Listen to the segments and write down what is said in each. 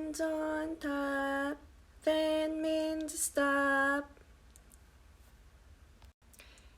Hands on top, that means stop.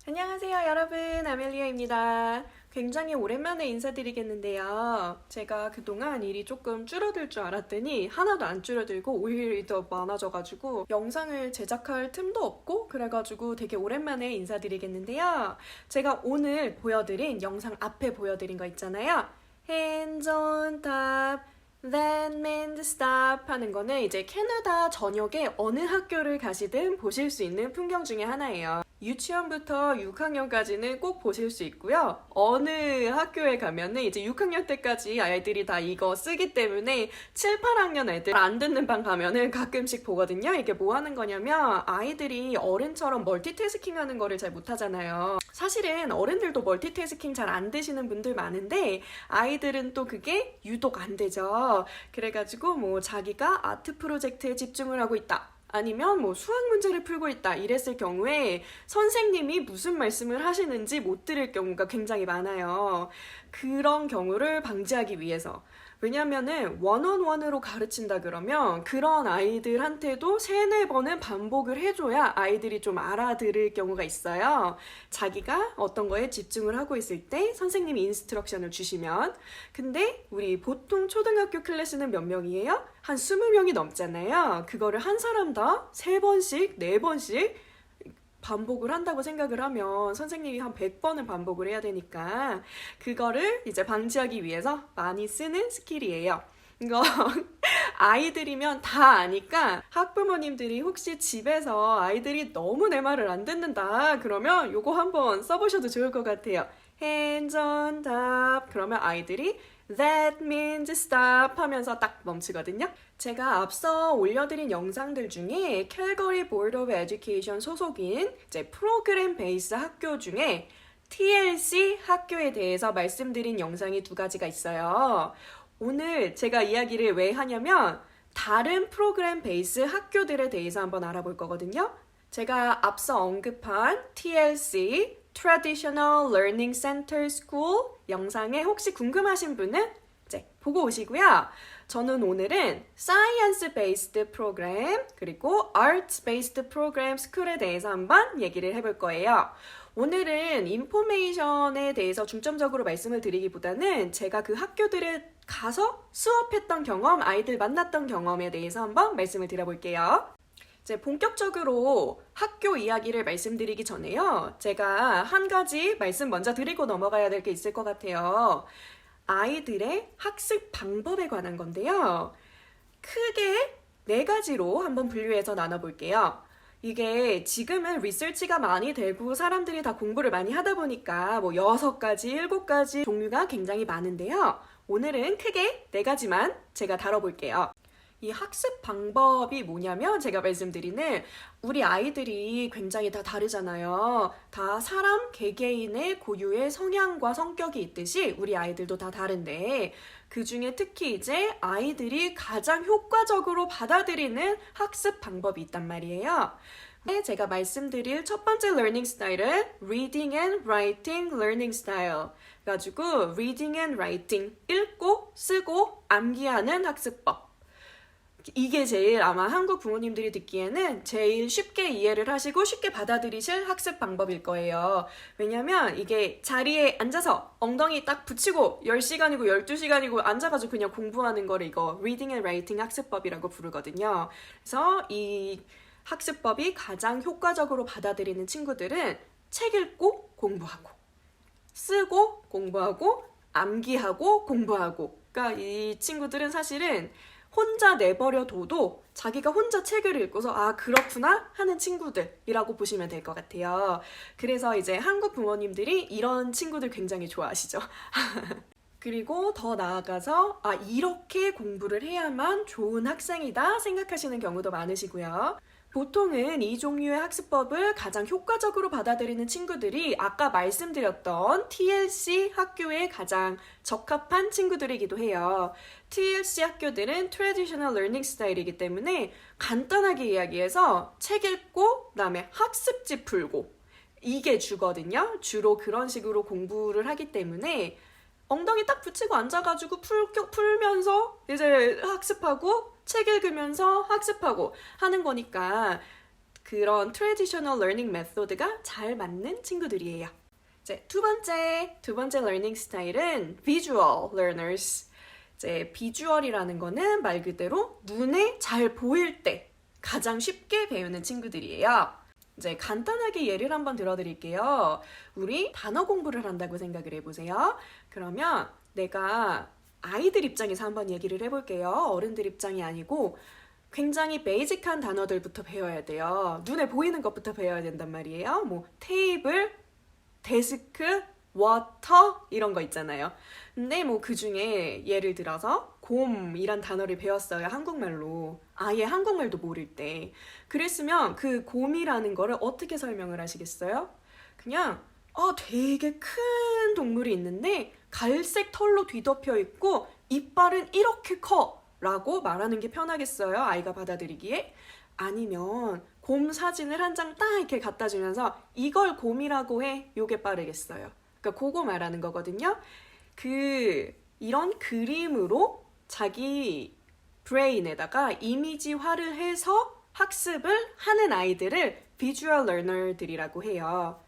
안녕하세요 여러분, 아멜리아입니다. 굉장히 오랜만에 인사드리겠는데요. 제가 그동안 일이 조금 줄어들 줄 알았더니 하나도 안 줄어들고 오히려 더 많아져가지고 영상을 제작할 틈도 없고 그래가지고 되게 오랜만에 인사드리겠는데요. 제가 오늘 보여드린 영상 앞에 보여드린 거 있잖아요. Hands on top, that means stop 하는 거는 이제 캐나다 전역에 어느 학교를 가시든 보실 수 있는 풍경 중에 하나예요. 유치원부터 6학년까지는 꼭 보실 수 있고요. 어느 학교에 가면은 이제 6학년 때까지 아이들이 다 이거 쓰기 때문에 7, 8학년 애들 안 듣는 반 가면은 가끔씩 보거든요. 이게 뭐 하는 거냐면 아이들이 어른처럼 멀티태스킹 하는 거를 잘 못하잖아요. 사실은 어른들도 멀티태스킹 잘 안 되시는 분들 많은데 아이들은 또 그게 유독 안 되죠. 그래가지고 뭐 자기가 아트 프로젝트에 집중을 하고 있다. 아니면 뭐 수학 문제를 풀고 있다 이랬을 경우에 선생님이 무슨 말씀을 하시는지 못 들을 경우가 굉장히 많아요. 그런 경우를 방지하기 위해서, 왜냐면은 원언원으로 가르친다 그러면 그런 아이들한테도 3, 4번은 반복을 해줘야 아이들이 좀 알아들을 경우가 있어요. 자기가 어떤 거에 집중을 하고 있을 때 선생님이 인스트럭션을 주시면. 근데 우리 보통 초등학교 클래스는 몇 명이에요? 한 20명이 넘잖아요. 그거를 한 사람당 3번씩, 4번씩 반복을 한다고 생각을 하면 선생님이 한 100번은 반복을 해야 되니까 그거를 이제 방지하기 위해서 많이 쓰는 스킬이에요. 이거 아이들이면 다 아니까 학부모님들이 혹시 집에서 아이들이 너무 내 말을 안 듣는다 그러면 요거 한번 써보셔도 좋을 것 같아요. Hands on top. 그러면 아이들이 That means stop 하면서 딱 멈추거든요. 제가 앞서 올려드린 영상들 중에 캘거리 보드 오브 에듀케이션 소속인 이제 프로그램 베이스 학교 중에 TLC 학교에 대해서 말씀드린 영상이 2가지가 있어요. 오늘 제가 이야기를 왜 하냐면 다른 프로그램 베이스 학교들에 대해서 한번 알아볼 거거든요. 제가 앞서 언급한 TLC Traditional Learning Center School 영상에 혹시 궁금하신 분은 이제 보고 오시고요. 저는 오늘은 Science Based Program 그리고 Arts Based Program School에 대해서 한번 얘기를 해볼 거예요. 오늘은 인포메이션에 대해서 중점적으로 말씀을 드리기보다는 제가 그 학교들에 가서 수업했던 경험, 아이들 만났던 경험에 대해서 한번 말씀을 드려볼게요. 이제 본격적으로 학교 이야기를 말씀드리기 전에요. 제가 한 가지 말씀 먼저 드리고 넘어가야 될 게 있을 것 같아요. 아이들의 학습 방법에 관한 건데요. 크게 4가지로 한번 분류해서 나눠볼게요. 이게 지금은 리서치가 많이 되고 사람들이 다 공부를 많이 하다 보니까 뭐 6가지, 7가지 종류가 굉장히 많은데요. 오늘은 크게 4가지만 제가 다뤄볼게요. 이 학습 방법이 뭐냐면 제가 말씀드리는 우리 아이들이 굉장히 다 다르잖아요. 다 사람 개개인의 고유의 성향과 성격이 있듯이 우리 아이들도 다 다른데 그 중에 특히 이제 아이들이 가장 효과적으로 받아들이는 학습 방법이 있단 말이에요. 제가 말씀드릴 첫 번째 learning 스타일은 Reading and Writing Learning Style. 가지고 Reading and Writing, 읽고 쓰고 암기하는 학습법. 이게 제일 아마 한국 부모님들이 듣기에는 제일 쉽게 이해를 하시고 쉽게 받아들이실 학습 방법일 거예요. 왜냐면 이게 자리에 앉아서 엉덩이 딱 붙이고 10시간이고 12시간이고 앉아가지고 그냥 공부하는 거를 이거 Reading and Writing 학습법이라고 부르거든요. 그래서 이 학습법이 가장 효과적으로 받아들이는 친구들은 책 읽고 공부하고 쓰고 공부하고 암기하고 공부하고, 그러니까 이 친구들은 사실은 혼자 내버려둬도 자기가 혼자 책을 읽고서 아 그렇구나 하는 친구들이라고 보시면 될 것 같아요. 그래서 이제 한국 부모님들이 이런 친구들 굉장히 좋아하시죠. 그리고 더 나아가서 아 이렇게 공부를 해야만 좋은 학생이다 생각하시는 경우도 많으시고요. 보통은 이 종류의 학습법을 가장 효과적으로 받아들이는 친구들이 아까 말씀드렸던 TLC 학교에 가장 적합한 친구들이기도 해요. TLC 학교들은 Traditional Learning Style이기 때문에 간단하게 이야기해서 책 읽고 그다음에 학습지 풀고 이게 주거든요. 주로 그런 식으로 공부를 하기 때문에 엉덩이 딱 붙이고 앉아가지고 풀면서 이제 학습하고 책 읽으면서 학습하고 하는 거니까 그런 트래디셔널 러닝 메소드가 잘 맞는 친구들이에요. 이제 두 번째 러닝 스타일은 visual learners. 이제 비주얼이라는 거는 말 그대로 눈에 잘 보일 때 가장 쉽게 배우는 친구들이에요. 이제 간단하게 예를 한번 들어드릴게요. 우리 단어 공부를 한다고 생각을 해보세요. 그러면 내가 아이들 입장에서 한번 얘기를 해볼게요. 어른들 입장이 아니고 굉장히 베이직한 단어들부터 배워야 돼요. 눈에 보이는 것부터 배워야 된단 말이에요. 뭐 테이블, 데스크, 워터 이런 거 있잖아요. 근데 뭐 그 중에 예를 들어서 곰이란 단어를 배웠어요. 한국말로. 아예 한국말도 모를 때. 그랬으면 그 곰이라는 거를 어떻게 설명을 하시겠어요? 그냥 되게 큰 동물이 있는데 갈색 털로 뒤덮여 있고 이빨은 이렇게 커 라고 말하는 게 편하겠어요? 아이가 받아들이기에? 아니면 곰 사진을 한 장 딱 이렇게 갖다 주면서 이걸 곰이라고 해? 요게 빠르겠어요. 그러니까 그거 말하는 거거든요. 이런 그림으로 자기 브레인에다가 이미지화를 해서 학습을 하는 아이들을 비주얼 러너들이라고 해요.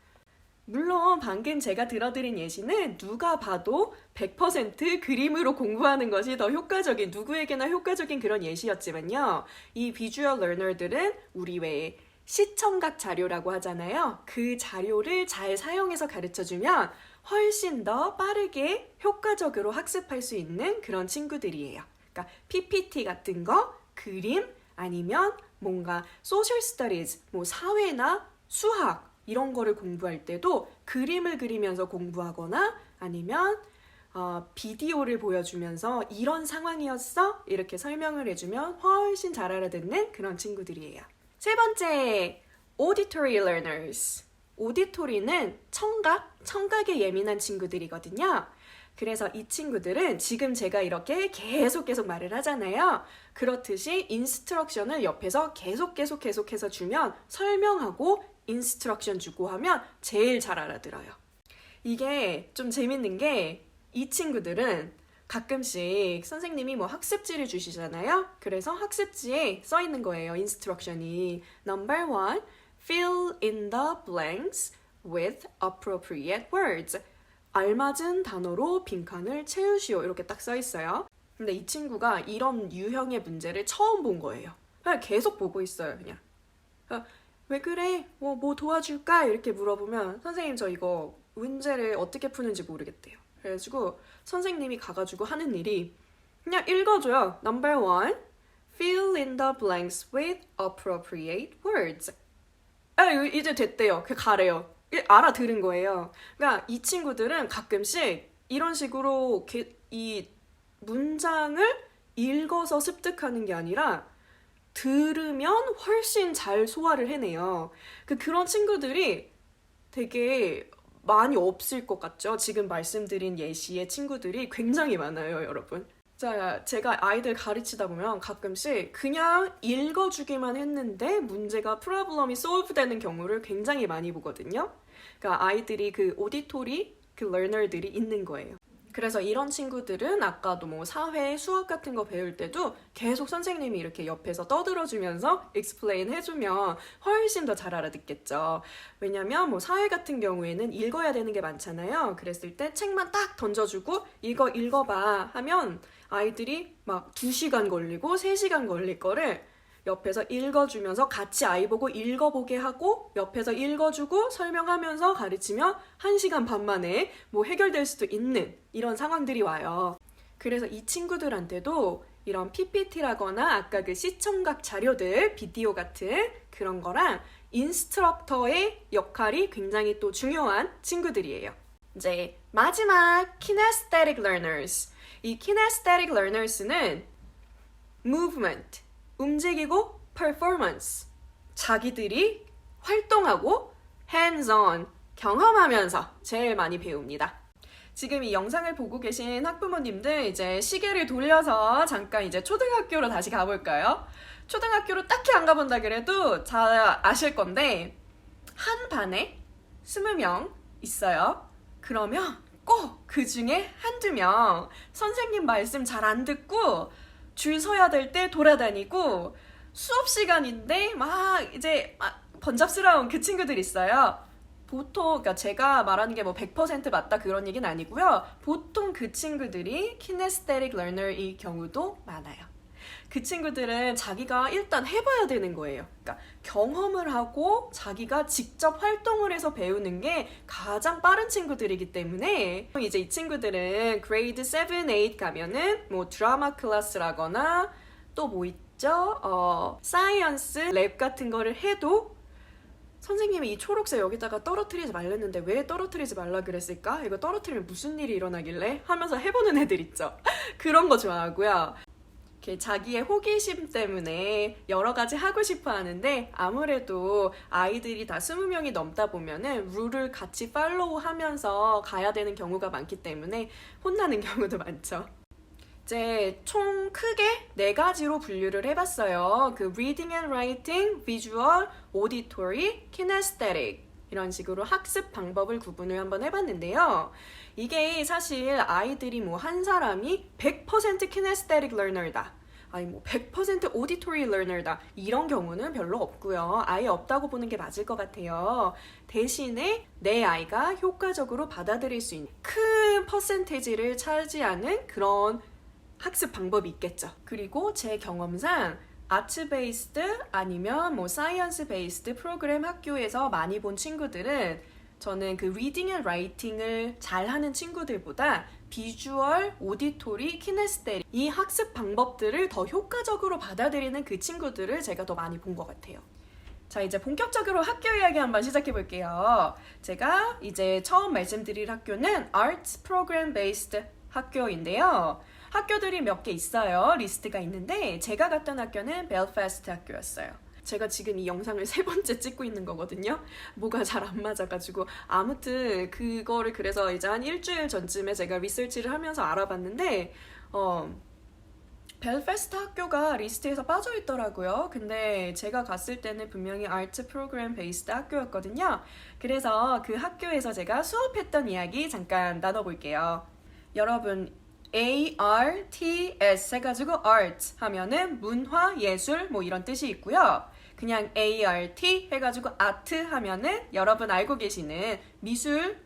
물론 방금 제가 들어드린 예시는 누가 봐도 100% 그림으로 공부하는 것이 더 효과적인, 누구에게나 효과적인 그런 예시였지만요. 이 비주얼 러너들은 우리 외에 시청각 자료라고 하잖아요. 그 자료를 잘 사용해서 가르쳐주면 훨씬 더 빠르게 효과적으로 학습할 수 있는 그런 친구들이에요. 그러니까 PPT 같은 거, 그림, 아니면 뭔가 social studies, 뭐 사회나 수학 이런 거를 공부할 때도 그림을 그리면서 공부하거나 아니면 비디오를 보여주면서 이런 상황이었어? 이렇게 설명을 해주면 훨씬 잘 알아듣는 그런 친구들이에요. 세 번째, auditory learners. 오디토리는 청각에 예민한 친구들이거든요. 그래서 이 친구들은 지금 제가 이렇게 계속 말을 하잖아요. 그렇듯이 인스트럭션을 옆에서 계속해서 주면 설명하고 인스트럭션 주고 하면 제일 잘 알아들어요. 이게 좀 재밌는 게 이 친구들은 가끔씩 선생님이 뭐 학습지를 주시잖아요. 그래서 학습지에 써 있는 거예요. 인스트럭션이 Number 1, fill in the blanks with appropriate words. 알맞은 단어로 빈칸을 채우시오. 이렇게 딱 써 있어요. 근데 이 친구가 이런 유형의 문제를 처음 본 거예요. 그냥 계속 보고 있어요. 그냥. 왜 그래? 뭐 도와줄까? 이렇게 물어보면 선생님 저 이거 문제를 어떻게 푸는지 모르겠대요. 그래가지고 선생님이 가가지고 하는 일이 그냥 읽어줘요. Number 1, fill in the blanks with appropriate words. 이제 됐대요. 가래요. 알아들은 거예요. 그러니까 이 친구들은 가끔씩 이런 식으로 이 문장을 읽어서 습득하는 게 아니라 들으면 훨씬 잘 소화를 해내요. 그런 친구들이 되게 많이 없을 것 같죠? 지금 말씀드린 예시의 친구들이 굉장히 많아요, 여러분. 자, 제가 아이들 가르치다 보면 가끔씩 그냥 읽어주기만 했는데 문제가 프로블럼이 솔브 되는 경우를 굉장히 많이 보거든요. 그러니까 아이들이 그 오디토리, 그 러너들이 있는 거예요. 그래서 이런 친구들은 아까도 뭐 사회, 수학 같은 거 배울 때도 계속 선생님이 이렇게 옆에서 떠들어주면서 explain 해주면 훨씬 더 잘 알아듣겠죠. 왜냐면 뭐 사회 같은 경우에는 읽어야 되는 게 많잖아요. 그랬을 때 책만 딱 던져주고 이거 읽어봐 하면 아이들이 막 2시간 걸리고 3시간 걸릴 거를 옆에서 읽어주면서 같이 아이 보고 읽어보게 하고 옆에서 읽어주고 설명하면서 가르치면 1시간 반 만에 뭐 해결될 수도 있는 이런 상황들이 와요. 그래서 이 친구들한테도 이런 PPT라거나 아까 그 시청각 자료들, 비디오 같은 그런 거랑 인스트럭터의 역할이 굉장히 또 중요한 친구들이에요. 이제 마지막 kinesthetic learners. 이 kinesthetic learners는 movement, 움직이고 performance, 자기들이 활동하고 hands-on, 경험하면서 제일 많이 배웁니다. 지금 이 영상을 보고 계신 학부모님들 이제 시계를 돌려서 잠깐 이제 초등학교로 다시 가볼까요? 초등학교로 딱히 안 가본다 그래도 잘 아실 건데 한 반에 20명 있어요. 그러면 꼭 그 중에 한두 명 선생님 말씀 잘 안 듣고 줄 서야 될 때 돌아다니고 수업 시간인데 막 이제 번잡스러운 그 친구들 있어요. 보통 그러니까 제가 말하는 게 뭐 100% 맞다 그런 얘기는 아니고요. 보통 그 친구들이 kinesthetic learner일 경우도 많아요. 그 친구들은 자기가 일단 해봐야 되는 거예요. 그러니까 경험을 하고 자기가 직접 활동을 해서 배우는 게 가장 빠른 친구들이기 때문에 이제 이 친구들은 그레이드 7, 8 가면은 뭐 드라마 클래스라거나 또 뭐 있죠? 사이언스 랩 같은 거를 해도 선생님이 이 초록색 여기다가 떨어뜨리지 말랬는데 왜 떨어뜨리지 말라 그랬을까? 이거 떨어뜨리면 무슨 일이 일어나길래? 하면서 해보는 애들 있죠. 그런 거 좋아하고요. 이렇게 자기의 호기심 때문에 여러 가지 하고 싶어 하는데 아무래도 아이들이 다 20명이 넘다 보면은 룰을 같이 팔로우 하면서 가야 되는 경우가 많기 때문에 혼나는 경우도 많죠. 이제 총 크게 4가지로 분류를 해봤어요. 그 reading and writing, visual, auditory, kinesthetic 이런 식으로 학습 방법을 구분을 한번 해봤는데요. 이게 사실 아이들이 뭐 한 사람이 100% kinesthetic learner다. 아니 뭐 100% auditory learner다. 이런 경우는 별로 없고요. 아예 없다고 보는 게 맞을 것 같아요. 대신에 내 아이가 효과적으로 받아들일 수 있는 큰 퍼센테이지를 차지하는 그런 학습 방법이 있겠죠. 그리고 제 경험상 아츠 베이스드 아니면 뭐 사이언스 베이스드 프로그램 학교에서 많이 본 친구들은 저는 그 리딩 앤 라이팅을 잘하는 친구들보다 비주얼, 오디토리, 키네스테릭 이 학습 방법들을 더 효과적으로 받아들이는 그 친구들을 제가 더 많이 본 것 같아요. 자, 이제 본격적으로 학교 이야기 한번 시작해 볼게요. 제가 이제 처음 말씀드릴 학교는 Arts Program Based 학교인데요. 학교들이 몇 개 있어요. 리스트가 있는데 제가 갔던 학교는 벨파스트 학교였어요. 제가 지금 이 영상을 3번째 찍고 있는 거거든요. 뭐가 잘 안 맞아가지고 아무튼 그거를 그래서 이제 한 일주일 전쯤에 제가 리서치를 하면서 알아봤는데 벨파스트 학교가 리스트에서 빠져 있더라고요. 근데 제가 갔을 때는 분명히 아트 프로그램 베이스드 학교였거든요. 그래서 그 학교에서 제가 수업했던 이야기 잠깐 나눠볼게요. 여러분 ARTS 해가지고 art 하면은 문화, 예술 뭐 이런 뜻이 있고요. 그냥 ART 해가지고 아트 하면은 여러분 알고 계시는 미술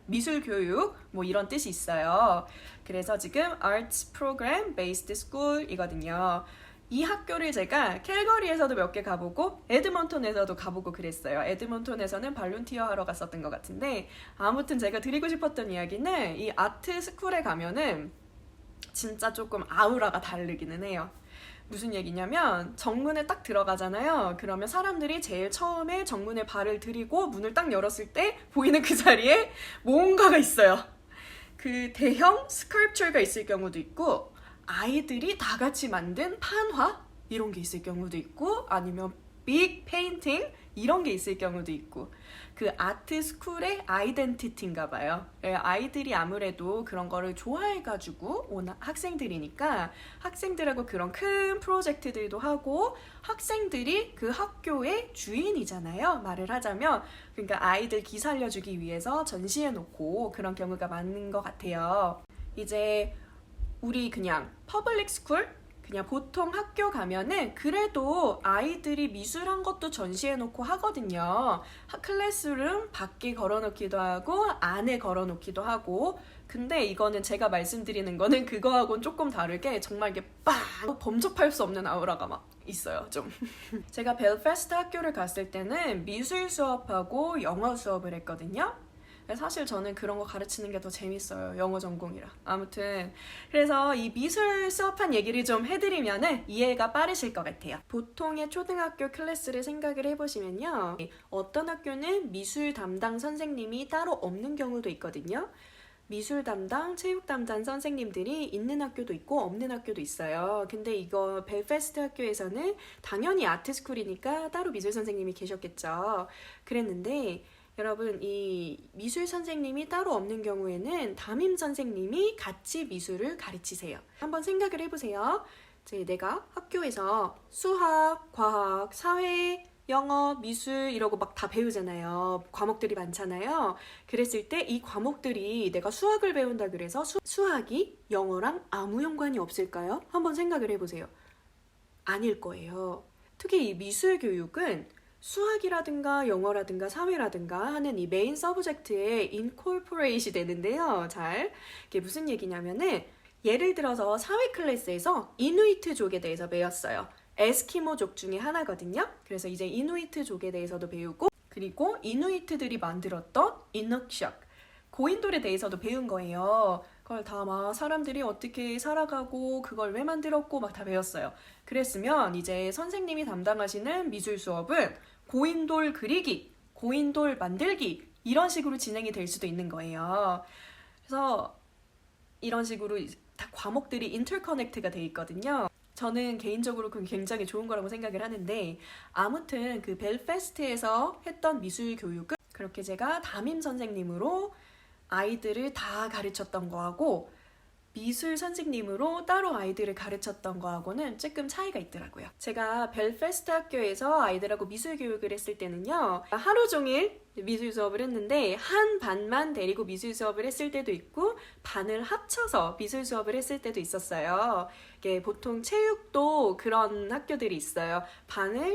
교육 뭐 이런 뜻이 있어요. 그래서 지금 Arts Program Based School이거든요. 이 학교를 제가 캘거리에서도 몇 개 가보고 에드먼톤에서도 가보고 그랬어요. 에드먼톤에서는 발룬티어 하러 갔었던 것 같은데 아무튼 제가 드리고 싶었던 이야기는 이 아트 스쿨에 가면은 진짜 조금 아우라가 다르기는 해요. 무슨 얘기냐면 정문에 딱 들어가잖아요. 그러면 사람들이 제일 처음에 정문에 발을 들이고 문을 딱 열었을 때 보이는 그 자리에 뭔가가 있어요. 그 대형 스컬프처가 있을 경우도 있고 아이들이 다 같이 만든 판화 이런 게 있을 경우도 있고 아니면 빅 페인팅 이런 게 있을 경우도 있고 그 아트 스쿨의 아이덴티티인가 봐요. 아이들이 아무래도 그런 거를 좋아해가지고 온 학생들이니까 학생들하고 그런 큰 프로젝트들도 하고 학생들이 그 학교의 주인이잖아요. 말을 하자면 그러니까 아이들 기 살려주기 위해서 전시해놓고 그런 경우가 많은 것 같아요. 이제 우리 그냥 퍼블릭 스쿨 그냥 보통 학교 가면은 그래도 아이들이 미술한 것도 전시해놓고 하거든요. 클래스룸 밖에 걸어놓기도 하고 안에 걸어놓기도 하고 근데 이거는 제가 말씀드리는 거는 그거하고는 조금 다르게 정말 이게 빵 범접할 수 없는 아우라가 막 있어요 좀. 제가 벨파스트 학교를 갔을 때는 미술 수업하고 영어 수업을 했거든요. 사실 저는 그런 거 가르치는 게 더 재밌어요. 영어 전공이라. 아무튼 그래서 이 미술 수업한 얘기를 좀 해드리면 이해가 빠르실 것 같아요. 보통의 초등학교 클래스를 생각을 해보시면요. 어떤 학교는 미술 담당 선생님이 따로 없는 경우도 있거든요. 미술 담당, 체육 담당 선생님들이 있는 학교도 있고 없는 학교도 있어요. 근데 이거 벨파스트 학교에서는 당연히 아트스쿨이니까 따로 미술 선생님이 계셨겠죠. 그랬는데 여러분 이 미술 선생님이 따로 없는 경우에는 담임 선생님이 같이 미술을 가르치세요. 한번 생각을 해보세요. 이제 내가 학교에서 수학, 과학, 사회 영어, 미술 이러고 막 다 배우잖아요. 과목들이 많잖아요. 그랬을 때 이 과목들이 내가 수학을 배운다 그래서 수학이 영어랑 아무 연관이 없을까요? 한번 생각을 해보세요. 아닐 거예요. 특히 이 미술 교육은 수학이라든가 영어라든가 사회라든가 하는 이 메인 서브젝트에 인콜포레이시 되는데요. 이게 무슨 얘기냐면은 예를 들어서 사회 클래스에서 이누이트족에 대해서 배웠어요. 에스키모족 중에 하나거든요. 그래서 이제 이누이트족에 대해서도 배우고 그리고 이누이트들이 만들었던 인ук샥 고인돌에 대해서도 배운 거예요. 그걸 다 막 사람들이 어떻게 살아가고 그걸 왜 만들었고 막 다 배웠어요. 그랬으면 이제 선생님이 담당하시는 미술 수업은 고인돌 그리기, 고인돌 만들기 이런 식으로 진행이 될 수도 있는 거예요. 그래서 이런 식으로 다 과목들이 인터커넥트가 돼 있거든요. 저는 개인적으로 그게 굉장히 좋은 거라고 생각을 하는데 아무튼 그 벨페스트에서 했던 미술 교육은 그렇게 제가 담임 선생님으로 아이들을 다 가르쳤던 거하고 미술 선생님으로 따로 아이들을 가르쳤던 거하고는 조금 차이가 있더라고요. 제가 벨페스트 학교에서 아이들하고 미술 교육을 했을 때는요. 하루 종일 미술 수업을 했는데 한 반만 데리고 미술 수업을 했을 때도 있고 반을 합쳐서 미술 수업을 했을 때도 있었어요. 이게 보통 체육도 그런 학교들이 있어요.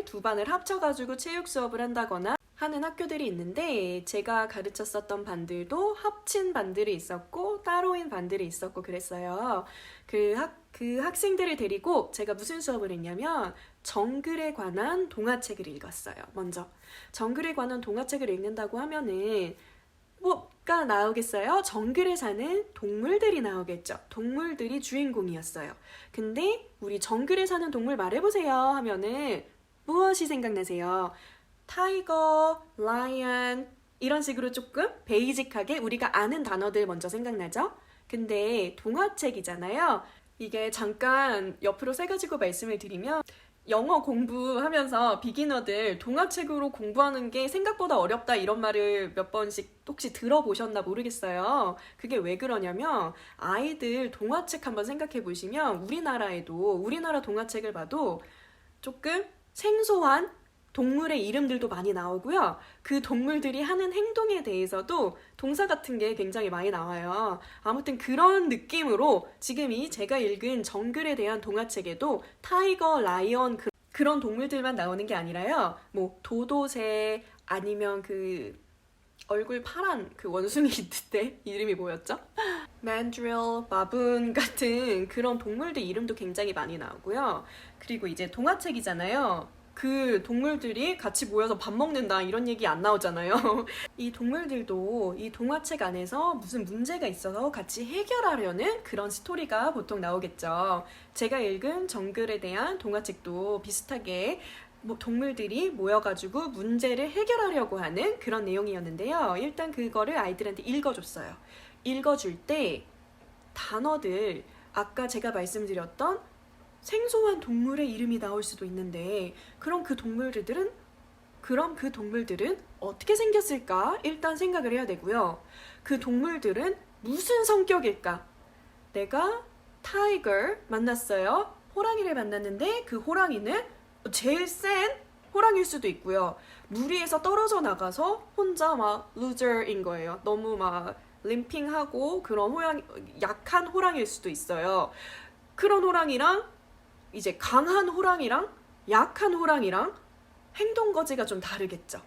두 반을 합쳐가지고 체육 수업을 한다거나 하는 학교들이 있는데 제가 가르쳤었던 반들도 합친 반들이 있었고 따로인 반들이 있었고 그랬어요. 그 학생들을 데리고 제가 무슨 수업을 했냐면 정글에 관한 동화책을 읽었어요. 먼저 정글에 관한 동화책을 읽는다고 하면은 뭐가 나오겠어요? 정글에 사는 동물들이 나오겠죠. 동물들이 주인공이었어요. 근데 우리 정글에 사는 동물 말해보세요 하면은 무엇이 생각나세요? 타이거, 라이언 이런 식으로 조금 베이직하게 우리가 아는 단어들 먼저 생각나죠? 근데 동화책이잖아요. 이게 잠깐 옆으로 세가지고 말씀을 드리면 영어 공부하면서 비기너들 동화책으로 공부하는 게 생각보다 어렵다 이런 말을 몇 번씩 혹시 들어보셨나 모르겠어요. 그게 왜 그러냐면 아이들 동화책 한번 생각해 보시면 우리나라 동화책을 봐도 조금 생소한 동물의 이름들도 많이 나오고요. 그 동물들이 하는 행동에 대해서도 동사 같은 게 굉장히 많이 나와요. 아무튼 그런 느낌으로 지금 이 제가 읽은 정글에 대한 동화책에도 타이거, 라이언 그런 동물들만 나오는 게 아니라요. 뭐 도도새 아니면 그 얼굴 파란 그 원숭이 있는데 이름이 뭐였죠? 만드릴, 바분 같은 그런 동물들 이름도 굉장히 많이 나오고요. 그리고 이제 동화책이잖아요. 그 동물들이 같이 모여서 밥 먹는다 이런 얘기 안 나오잖아요. 이 동물들도 이 동화책 안에서 무슨 문제가 있어서 같이 해결하려는 그런 스토리가 보통 나오겠죠. 제가 읽은 정글에 대한 동화책도 비슷하게 동물들이 모여가지고 문제를 해결하려고 하는 그런 내용이었는데요. 일단 그거를 아이들한테 읽어줬어요. 읽어줄 때 단어들 아까 제가 말씀드렸던 생소한 동물의 이름이 나올 수도 있는데 그럼 그 동물들은 어떻게 생겼을까? 일단 생각을 해야 되고요. 그 동물들은 무슨 성격일까? 내가 타이거 만났어요. 호랑이를 만났는데 그 호랑이는 제일 센 호랑이일 수도 있고요. 무리에서 떨어져 나가서 혼자 막 루저인 거예요. 너무 막 림핑하고 그런 약한 호랑이일 수도 있어요. 그런 호랑이랑 이제 강한 호랑이랑 약한 호랑이랑 행동 거지가 좀 다르겠죠.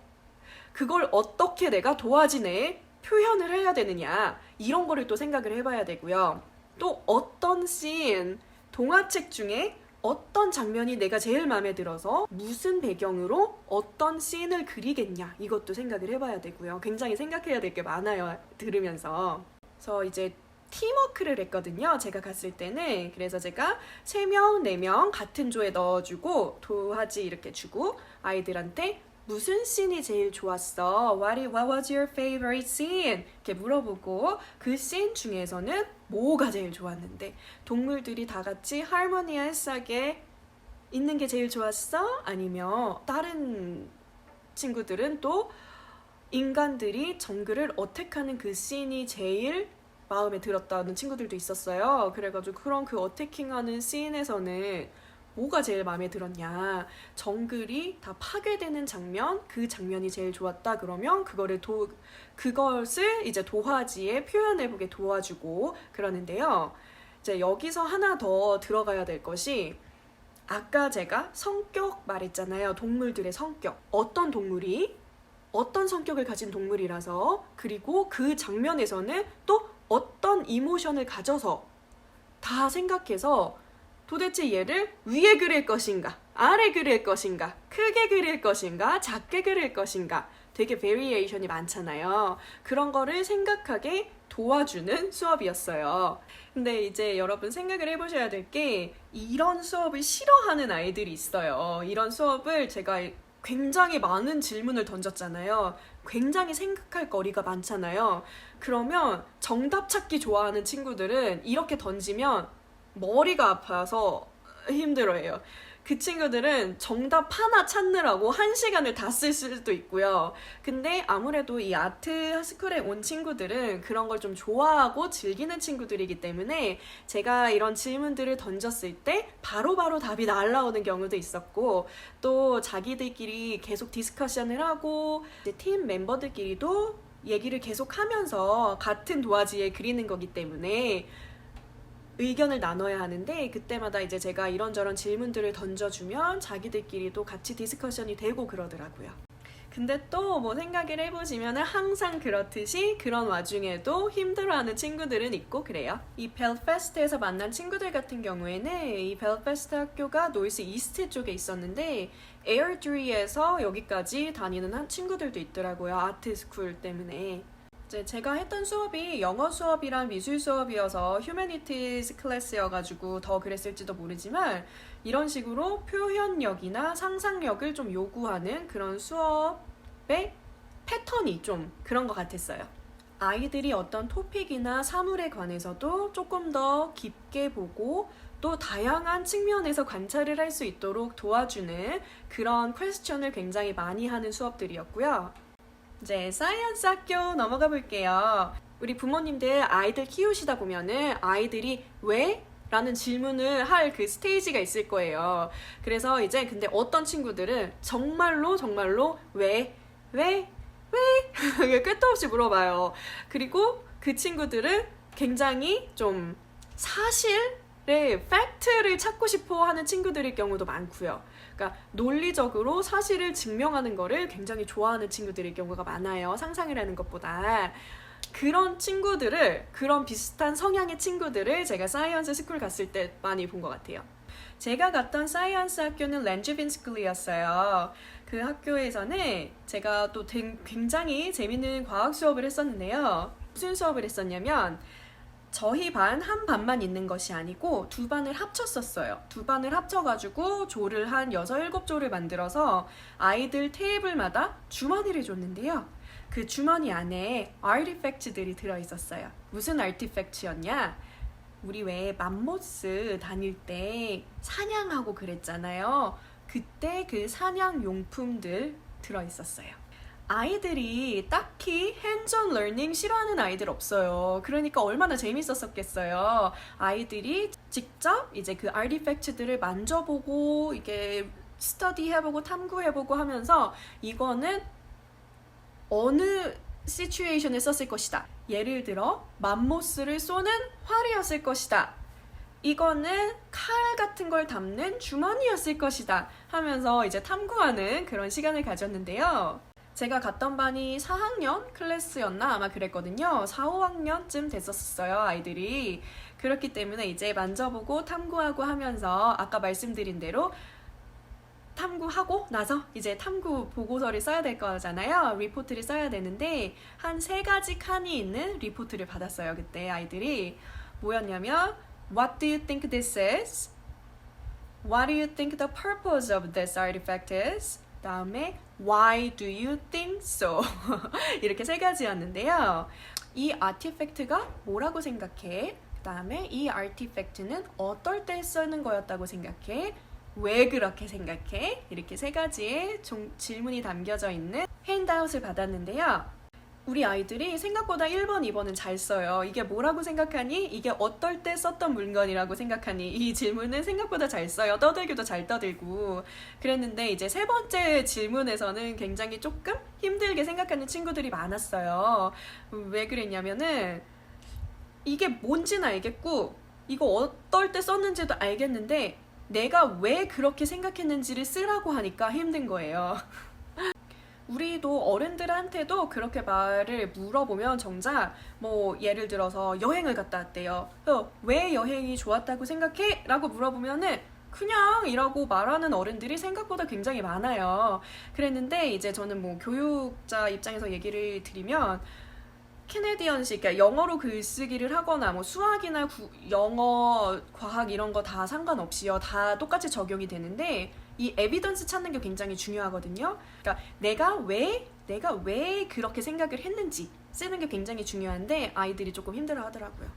그걸 어떻게 내가 도화지 표현을 해야 되느냐 이런 거를 또 생각을 해봐야 되고요. 또 어떤 씬, 동화책 중에 어떤 장면이 내가 제일 마음에 들어서 무슨 배경으로 어떤 씬을 그리겠냐 이것도 생각을 해봐야 되고요. 굉장히 생각해야 될 게 많아요. 들으면서. 그래서 이제 팀워크를 했거든요. 제가 갔을 때는. 그래서 제가 3명, 4명 같은 조에 넣어주고 도화지 이렇게 주고 아이들한테 무슨 씬이 제일 좋았어? What was your favorite scene? 이렇게 물어보고 그 씬 중에서는 뭐가 제일 좋았는데 동물들이 다 같이 하모니어스하게 있는 게 제일 좋았어? 아니면 다른 친구들은 또 인간들이 정글을 어택하는 그 씬이 제일 마음에 들었다는 친구들도 있었어요. 그래가지고 그런 그 어태킹하는 씬에서는 뭐가 제일 마음에 들었냐? 정글이 다 파괴되는 장면, 그 장면이 제일 좋았다 그러면 그것을 이제 도화지에 표현해보게 도와주고 그러는데요. 이제 여기서 하나 더 들어가야 될 것이 아까 제가 성격 말했잖아요. 동물들의 성격. 어떤 동물이 어떤 성격을 가진 동물이라서 그리고 그 장면에서는 또 어떤 이모션을 가져서 다 생각해서 도대체 얘를 위에 그릴 것인가, 아래 그릴 것인가, 크게 그릴 것인가, 작게 그릴 것인가 되게 베리에이션이 많잖아요. 그런 거를 생각하게 도와주는 수업이었어요. 근데 이제 여러분 생각을 해보셔야 될 게 이런 수업을 싫어하는 아이들이 있어요. 이런 수업을 제가 굉장히 많은 질문을 던졌잖아요. 굉장히 생각할 거리가 많잖아요. 그러면 정답 찾기 좋아하는 친구들은 이렇게 던지면 머리가 아파서 힘들어해요. 그 친구들은 정답 하나 찾느라고 1시간을 다 쓸 수도 있고요. 근데 아무래도 이 아트 스쿨에 온 친구들은 그런 걸 좀 좋아하고 즐기는 친구들이기 때문에 제가 이런 질문들을 던졌을 때 바로바로 답이 날라오는 경우도 있었고 또 자기들끼리 계속 디스커션을 하고 이제 팀 멤버들끼리도 얘기를 계속 하면서 같은 도화지에 그리는 거기 때문에 의견을 나눠야 하는데 그때마다 이제 제가 이런저런 질문들을 던져주면 자기들끼리도 같이 디스커션이 되고 그러더라고요. 근데 또 뭐 생각을 해보시면 항상 그렇듯이 그런 와중에도 힘들어하는 친구들은 있고 그래요. 이 벨페스트에서 만난 친구들 같은 경우에는 이 벨페스트 학교가 노이스 이스트 쪽에 있었는데 에어드리에서 여기까지 다니는 친구들도 있더라고요. 아트 스쿨 때문에. 제가 했던 수업이 영어 수업이랑 미술 수업이어서 휴머니티즈 클래스여가지고 더 그랬을지도 모르지만 이런 식으로 표현력이나 상상력을 좀 요구하는 그런 수업의 패턴이 좀 그런 것 같았어요. 아이들이 어떤 토픽이나 사물에 관해서도 조금 더 깊게 보고 또 다양한 측면에서 관찰을 할 수 있도록 도와주는 그런 퀘스천을 굉장히 많이 하는 수업들이었고요. 이제 사이언스 학교 넘어가 볼게요. 우리 부모님들 아이들 키우시다 보면은 아이들이 왜? 라는 질문을 할 그 스테이지가 있을 거예요. 그래서 이제 근데 어떤 친구들은 정말로 왜? 끝도 없이 물어봐요. 그리고 그 친구들은 굉장히 좀 팩트를 찾고 싶어 하는 친구들일 경우도 많고요. 그러니까 논리적으로 사실을 증명하는 거를 굉장히 좋아하는 친구들일 경우가 많아요. 상상을 하는 것보다. 그런 친구들을, 그런 비슷한 성향의 친구들을 제가 사이언스 스쿨 갔을 때 많이 본 것 같아요. 제가 갔던 사이언스 학교는 렌즈빈 스쿨이었어요. 그 학교에서는 제가 또 굉장히 재밌는 과학 수업을 했었는데요. 무슨 수업을 했었냐면 저희 한 반만 있는 것이 아니고 두 반을 합쳤었어요. 두 반을 합쳐가지고 조를 한 6, 7조를 만들어서 아이들 테이블마다 주머니를 줬는데요. 그 주머니 안에 아티팩트들이 들어있었어요. 무슨 아티팩트였냐? 우리 왜 맘모스 다닐 때 사냥하고 그랬잖아요. 그때 그 사냥 용품들 들어있었어요. 아이들이 딱히 핸즈온 러닝 싫어하는 아이들 없어요. 그러니까 얼마나 재밌었겠어요. 아이들이 직접 이제 그 아티팩트들을 만져보고 이게 스터디해보고 탐구해보고 하면서 이거는 어느 시츄에이션에 썼을 것이다. 예를 들어 맘모스를 쏘는 활이었을 것이다. 이거는 칼 같은 걸 담는 주머니였을 것이다 하면서 이제 탐구하는 그런 시간을 가졌는데요. 제가 갔던 반이 4학년 클래스였나 아마 그랬거든요. 4, 5학년쯤 됐었어요, 아이들이. 그렇기 때문에 이제 만져보고 탐구하고 하면서 아까 말씀드린 대로 탐구하고 나서 이제 탐구 보고서를 써야 될 거잖아요. 리포트를 써야 되는데 한 3가지 칸이 있는 리포트를 받았어요, 그때 아이들이. 뭐였냐면 What do you think this is? What do you think the purpose of this artifact is? 다음에 Why do you think so? 이렇게 3가지였는데요. 이 아티팩트가 뭐라고 생각해? 그 다음에 이 아티팩트는 어떨 때 쓰는 거였다고 생각해? 왜 그렇게 생각해? 이렇게 3가지의 질문이 담겨져 있는 핸드아웃을 받았는데요. 우리 아이들이 생각보다 1번, 2번은 잘 써요. 이게 뭐라고 생각하니? 이게 어떨 때 썼던 물건이라고 생각하니? 이 질문은 생각보다 잘 써요. 떠들기도 잘 떠들고. 그랬는데 이제 세 번째 질문에서는 굉장히 조금 힘들게 생각하는 친구들이 많았어요. 왜 그랬냐면은 이게 뭔지는 알겠고 이거 어떨 때 썼는지도 알겠는데 내가 왜 그렇게 생각했는지를 쓰라고 하니까 힘든 거예요. 우리도 어른들한테도 그렇게 말을 물어보면 정작 뭐 예를 들어서 여행을 갔다 왔대요. 왜 여행이 좋았다고 생각해? 라고 물어보면은 그냥 이라고 말하는 어른들이 생각보다 굉장히 많아요. 그랬는데 이제 저는 뭐 교육자 입장에서 얘기를 드리면 캐네디언식, 그러니까 영어로 글쓰기를 하거나 뭐 수학이나 영어, 과학 이런 거 다 상관없이요. 다 똑같이 적용이 되는데 이 에비던스 찾는 게 굉장히 중요하거든요. 그러니까 내가 왜 그렇게 생각을 했는지 쓰는 게 굉장히 중요한데 아이들이 조금 힘들어 하더라고요.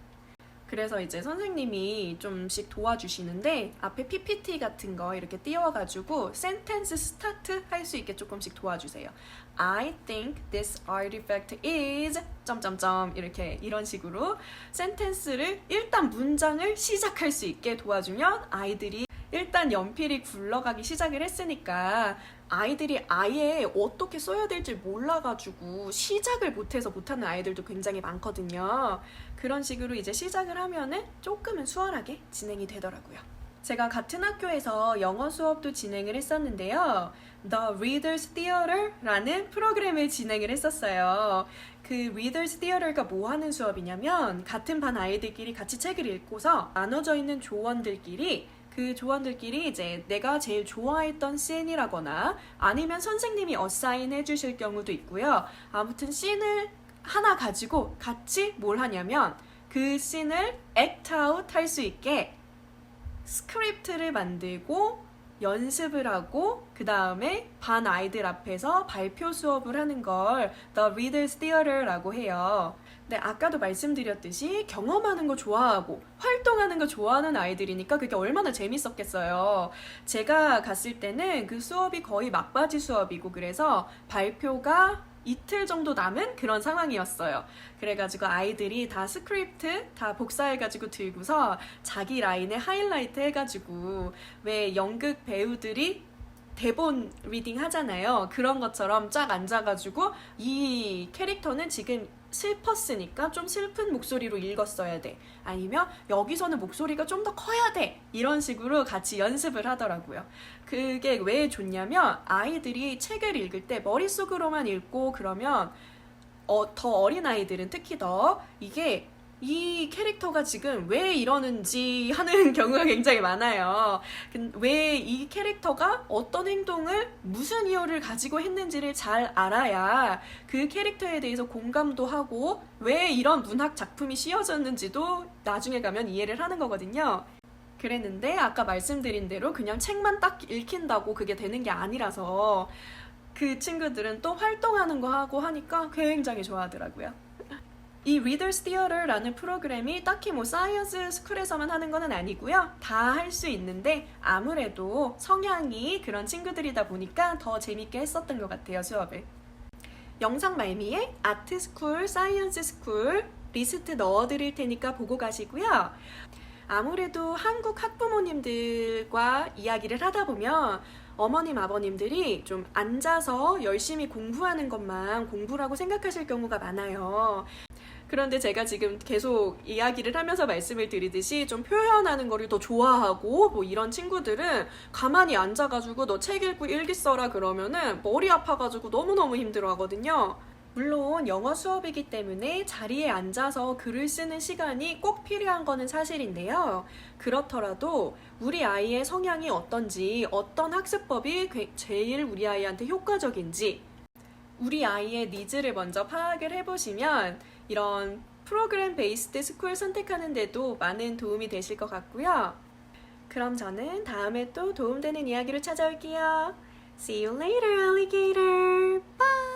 그래서 이제 선생님이 좀씩 도와주시는데 앞에 PPT 같은 거 이렇게 띄워가지고 센텐스 스타트 할 수 있게 조금씩 도와주세요. I think this artifact is 점점점 이렇게 이런 식으로 센텐스를 일단 문장을 시작할 수 있게 도와주면 아이들이 일단 연필이 굴러가기 시작을 했으니까 아이들이 아예 어떻게 써야 될지 몰라가지고 시작을 못해서 못하는 아이들도 굉장히 많거든요. 그런 식으로 이제 시작을 하면은 조금은 수월하게 진행이 되더라고요. 제가 같은 학교에서 영어 수업도 진행을 했었는데요. The Reader's Theater라는 프로그램을 진행을 했었어요. 그 Reader's Theater가 뭐 하는 수업이냐면 같은 반 아이들끼리 같이 책을 읽고서 나눠져 있는 조원들끼리 그 조원들끼리 이제 내가 제일 좋아했던 씬이라거나 아니면 선생님이 어사인 해주실 경우도 있고요. 아무튼 씬을 하나 가지고 같이 뭘 하냐면 그 씬을 act out 할 수 있게 스크립트를 만들고 연습을 하고 그 다음에 반 아이들 앞에서 발표 수업을 하는 걸 The Reader's Theater라고 해요. 근데 아까도 말씀드렸듯이 경험하는 거 좋아하고 활동하는 거 좋아하는 아이들이니까 그게 얼마나 재밌었겠어요. 제가 갔을 때는 그 수업이 거의 막바지 수업이고 그래서 발표가 이틀 정도 남은 그런 상황이었어요. 그래가지고 아이들이 다 스크립트 다 복사해가지고 들고서 자기 라인에 하이라이트 해가지고 왜 연극 배우들이 대본 리딩 하잖아요. 그런 것처럼 쫙 앉아가지고 이 캐릭터는 지금 슬펐으니까 좀 슬픈 목소리로 읽었어야 돼. 아니면 여기서는 목소리가 좀 더 커야 돼. 이런 식으로 같이 연습을 하더라고요. 그게 왜 좋냐면 아이들이 책을 읽을 때 머릿속으로만 읽고 그러면 더 어린 아이들은 특히 더 이게 이 캐릭터가 지금 왜 이러는지 하는 경우가 굉장히 많아요. 왜 이 캐릭터가 어떤 행동을 무슨 이유를 가지고 했는지를 잘 알아야 그 캐릭터에 대해서 공감도 하고 왜 이런 문학 작품이 씌워졌는지도 나중에 가면 이해를 하는 거거든요. 그랬는데 아까 말씀드린 대로 그냥 책만 딱 읽힌다고 그게 되는 게 아니라서 그 친구들은 또 활동하는 거 하고 하니까 굉장히 좋아하더라고요. 이 Reader's Theater라는 프로그램이 딱히 뭐 사이언스 스쿨에서만 하는 건 아니고요. 다 할 수 있는데 아무래도 성향이 그런 친구들이다 보니까 더 재밌게 했었던 것 같아요, 수업을. 영상 말미에 아트 스쿨, 사이언스 스쿨 리스트 넣어드릴 테니까 보고 가시고요. 아무래도 한국 학부모님들과 이야기를 하다 보면 어머님, 아버님들이 좀 앉아서 열심히 공부하는 것만 공부라고 생각하실 경우가 많아요. 그런데 제가 지금 계속 이야기를 하면서 말씀을 드리듯이 좀 표현하는 거를 더 좋아하고 뭐 이런 친구들은 가만히 앉아가지고 너 책 읽고 일기 써라 그러면은 머리 아파가지고 너무너무 힘들어 하거든요. 물론 영어 수업이기 때문에 자리에 앉아서 글을 쓰는 시간이 꼭 필요한 거는 사실인데요. 그렇더라도 우리 아이의 성향이 어떤지, 어떤 학습법이 제일 우리 아이한테 효과적인지 우리 아이의 니즈를 먼저 파악을 해보시면 이런 프로그램 베이스드 스쿨 선택하는 데도 많은 도움이 되실 것 같고요. 그럼 저는 다음에 또 도움되는 이야기로 찾아올게요. See you later, alligator. Bye!